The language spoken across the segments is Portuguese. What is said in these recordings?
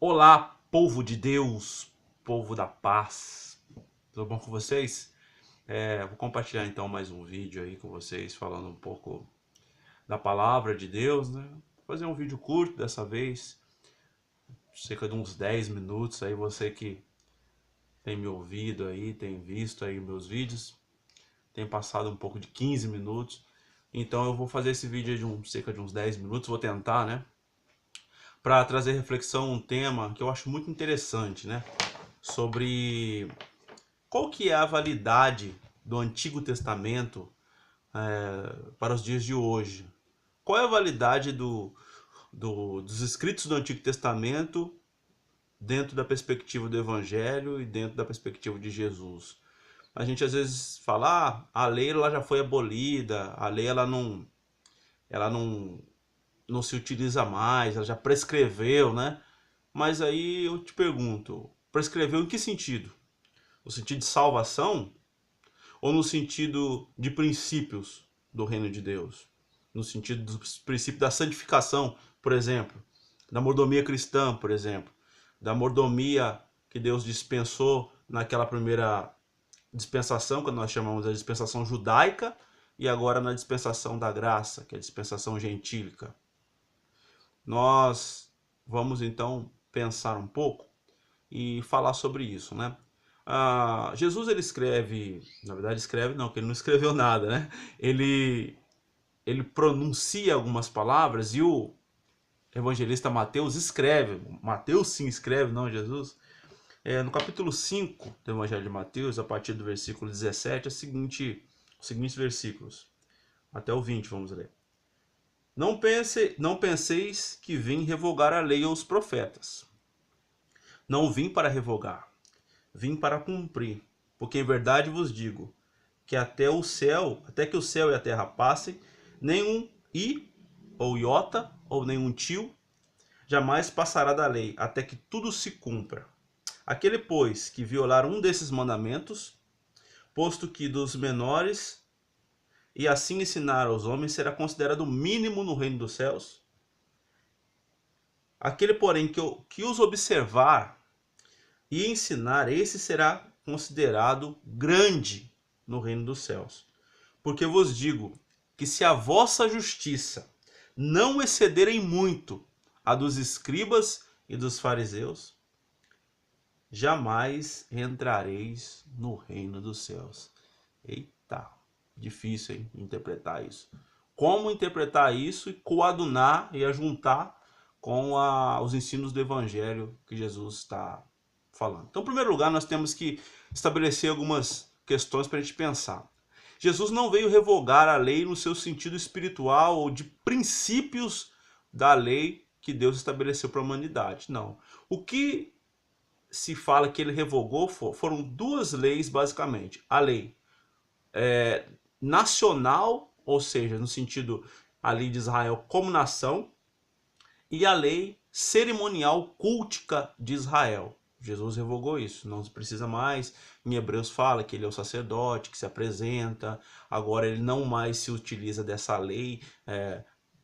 Olá, povo de Deus, povo da paz, tudo bom com vocês? Vou compartilhar então mais um vídeo aí com vocês, falando um pouco da palavra de Deus, né? Vou fazer um vídeo curto dessa vez, cerca de uns 10 minutos, aí você que tem me ouvido aí, tem visto aí meus vídeos, tem passado um pouco de 15 minutos, então eu vou fazer esse vídeo de cerca de uns 10 minutos, vou tentar, né? Para trazer reflexão, um tema que eu acho muito interessante, né? Sobre qual que é a validade do Antigo Testamento para os dias de hoje? Qual é a validade dos escritos do Antigo Testamento dentro da perspectiva do Evangelho e dentro da perspectiva de Jesus? A gente às vezes fala, a lei ela já foi abolida, a lei ela não se utiliza mais, ela já prescreveu, né? Mas aí eu te pergunto, prescreveu em que sentido? No sentido de salvação? Ou no sentido de princípios do reino de Deus? No sentido dos princípios da santificação, por exemplo, da mordomia cristã, por exemplo, da mordomia que Deus dispensou naquela primeira dispensação, que nós chamamos de dispensação judaica, e agora na dispensação da graça, que é a dispensação gentílica. Nós vamos então pensar um pouco e falar sobre isso, né? Jesus ele escreve, na verdade escreve não, porque ele não escreveu nada, né? Ele pronuncia algumas palavras e o evangelista Mateus escreve, Mateus sim escreve, não Jesus. No capítulo 5 do Evangelho de Mateus, a partir do versículo 17, os seguintes versículos, até o 20, vamos ler. Não penseis que vim revogar a lei ou os profetas. Não vim para revogar, vim para cumprir. Porque em verdade vos digo, que até que o céu e a terra passem, nenhum i ou iota ou nenhum tio jamais passará da lei, até que tudo se cumpra. Aquele, pois, que violar um desses mandamentos, posto que dos menores, e assim ensinar aos homens, será considerado mínimo no reino dos céus. Aquele, porém, que os observar e ensinar, esse será considerado grande no reino dos céus. Porque vos digo que se a vossa justiça não excederem muito a dos escribas e dos fariseus, jamais entrareis no reino dos céus. Eita, difícil, hein, interpretar isso. Como interpretar isso e coadunar e ajuntar com os ensinos do evangelho que Jesus está falando. Então, em primeiro lugar, nós temos que estabelecer algumas questões para a gente pensar. Jesus não veio revogar a lei no seu sentido espiritual ou de princípios da lei que Deus estabeleceu para a humanidade. Não. O que se fala que ele revogou foram duas leis, basicamente. A lei nacional, ou seja, no sentido ali de Israel como nação, e a lei cerimonial cultica de Israel. Jesus revogou isso, não se precisa mais. Em Hebreus fala que ele é o sacerdote que se apresenta, agora ele não mais se utiliza dessa lei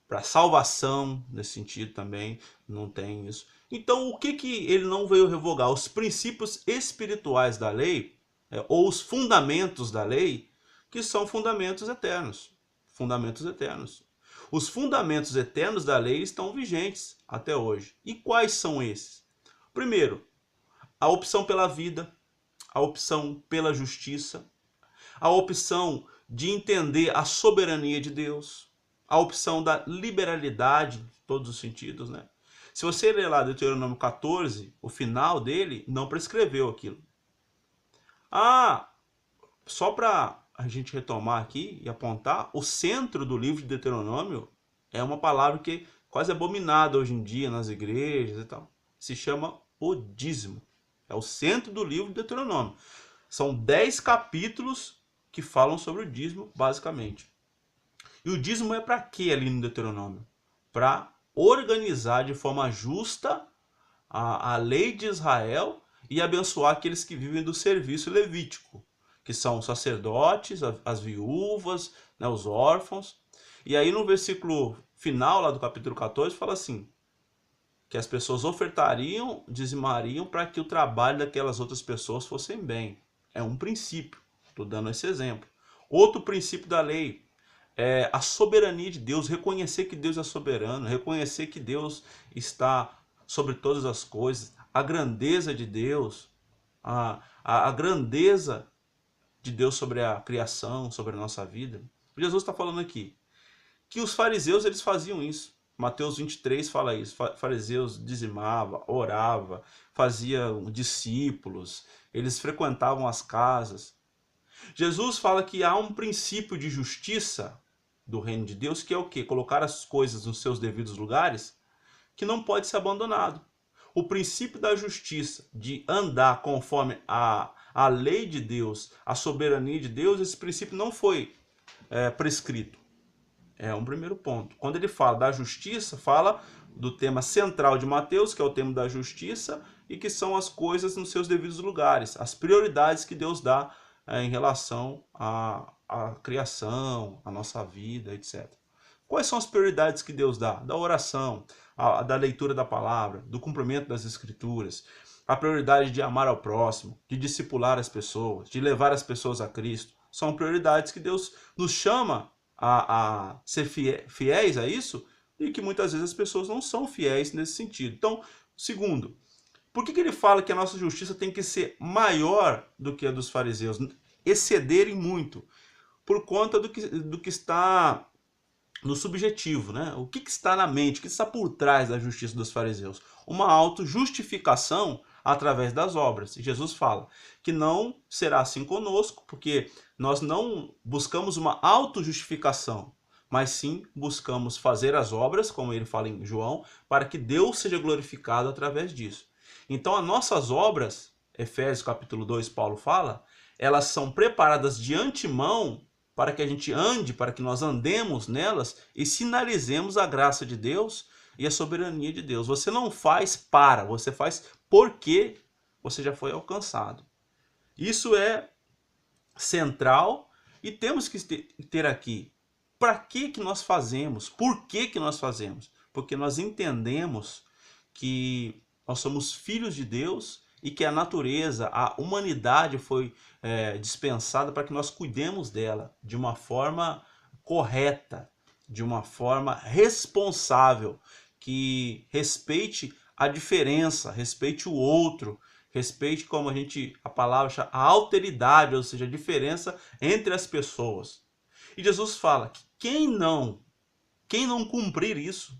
para salvação, nesse sentido também, não tem isso. Então, o que ele não veio revogar? Os princípios espirituais da lei, ou os fundamentos da lei, que são fundamentos eternos. Fundamentos eternos. Os fundamentos eternos da lei estão vigentes até hoje. E quais são esses? Primeiro, a opção pela vida, a opção pela justiça, a opção de entender a soberania de Deus, a opção da liberalidade, em todos os sentidos, né? Se você ler lá Deuteronômio 14, o final dele não prescreveu aquilo. Só para a gente retomar aqui e apontar, o centro do livro de Deuteronômio é uma palavra que é quase abominada hoje em dia nas igrejas e tal. Se chama o dízimo. É o centro do livro de Deuteronômio. São 10 capítulos que falam sobre o dízimo, basicamente. E o dízimo é para quê ali no Deuteronômio? Para organizar de forma justa a lei de Israel e abençoar aqueles que vivem do serviço levítico, que são os sacerdotes, as viúvas, né, os órfãos. E aí no versículo final lá do capítulo 14 fala assim: que as pessoas ofertariam, dizimariam para que o trabalho daquelas outras pessoas fossem bem. É um princípio, estou dando esse exemplo. Outro princípio da lei é a soberania de Deus, reconhecer que Deus é soberano, reconhecer que Deus está sobre todas as coisas, a grandeza de Deus, a grandeza de Deus sobre a criação, sobre a nossa vida. Jesus está falando aqui que os fariseus eles faziam isso. Mateus 23 fala isso. Fariseus dizimavam, oravam, faziam discípulos, eles frequentavam as casas. Jesus fala que há um princípio de justiça do reino de Deus, que é o quê? Colocar as coisas nos seus devidos lugares, que não pode ser abandonado. O princípio da justiça, de andar conforme a lei de Deus, a soberania de Deus, esse princípio não foi prescrito. É um primeiro ponto. Quando ele fala da justiça, fala do tema central de Mateus, que é o tema da justiça, e que são as coisas nos seus devidos lugares, as prioridades que Deus dá em relação à criação, à nossa vida, etc. Quais são as prioridades que Deus dá? Da oração, da leitura da palavra, do cumprimento das escrituras, a prioridade de amar ao próximo, de discipular as pessoas, de levar as pessoas a Cristo. São prioridades que Deus nos chama a ser fiéis a isso, e que muitas vezes as pessoas não são fiéis nesse sentido. Então, segundo, por que ele fala que a nossa justiça tem que ser maior do que a dos fariseus? Excederem muito, por conta do que está no subjetivo, né? O que está na mente, o que está por trás da justiça dos fariseus? Uma autojustificação através das obras. E Jesus fala que não será assim conosco, porque nós não buscamos uma autojustificação, mas sim buscamos fazer as obras, como ele fala em João, para que Deus seja glorificado através disso. Então, as nossas obras, Efésios capítulo 2, Paulo fala, elas são preparadas de antemão para que a gente ande, para que nós andemos nelas e sinalizemos a graça de Deus e a soberania de Deus. Você não faz para, você faz porque você já foi alcançado. Isso é central e temos que ter aqui. Para que nós fazemos? Por que nós fazemos? Porque nós entendemos que nós somos filhos de Deus e que a natureza, a humanidade foi dispensada para que nós cuidemos dela de uma forma correta, de uma forma responsável, que respeite a diferença, respeite o outro, respeite, como a palavra chama, a alteridade, ou seja, a diferença entre as pessoas. E Jesus fala que quem não cumprir isso,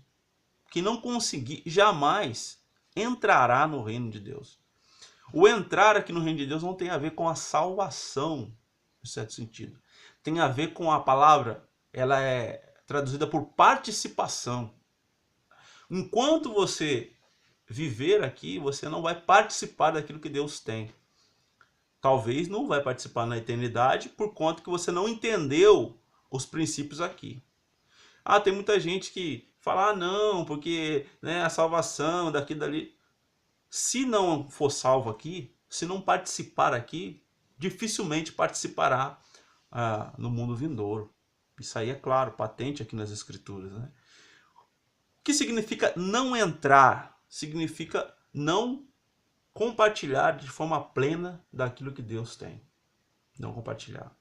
quem não conseguir, jamais entrará no reino de Deus. O entrar aqui no reino de Deus não tem a ver com a salvação, em certo sentido. Tem a ver com a palavra, ela é traduzida por participação. Enquanto você viver aqui, você não vai participar daquilo que Deus tem. Talvez não vai participar na eternidade por conta que você não entendeu os princípios aqui. Tem muita gente que fala, não, porque a salvação daqui e dali. Se não for salvo aqui, se não participar aqui, dificilmente participará no mundo vindouro. Isso aí é claro, patente aqui nas Escrituras, né? O que significa não entrar? Significa não compartilhar de forma plena daquilo que Deus tem. Não compartilhar.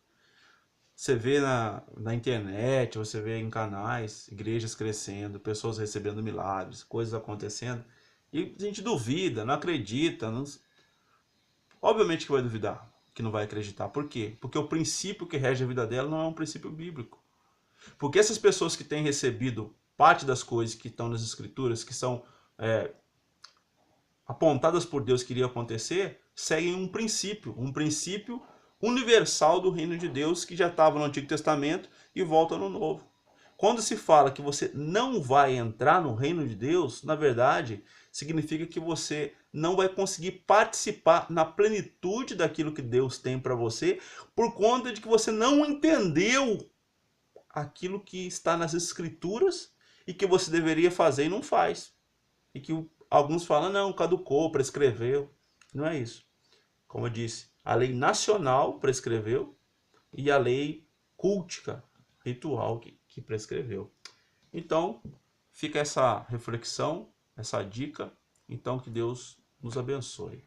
Você vê na internet, você vê em canais, igrejas crescendo, pessoas recebendo milagres, coisas acontecendo, e a gente duvida, não acredita. Obviamente que vai duvidar, que não vai acreditar. Por quê? Porque o princípio que rege a vida dela não é um princípio bíblico. Porque essas pessoas que têm recebido parte das coisas que estão nas Escrituras, que são apontadas por Deus que iria acontecer, seguem um princípio universal do reino de Deus que já estava no Antigo Testamento e volta no Novo. Quando se fala que você não vai entrar no reino de Deus, na verdade, significa que você não vai conseguir participar na plenitude daquilo que Deus tem para você, por conta de que você não entendeu aquilo que está nas Escrituras e que você deveria fazer e não faz. E que alguns falam, não, caducou, prescreveu. Não é isso. Como eu disse, a lei nacional prescreveu e a lei cultica, ritual, que prescreveu. Então, fica essa reflexão essa dica. Então, que Deus nos abençoe.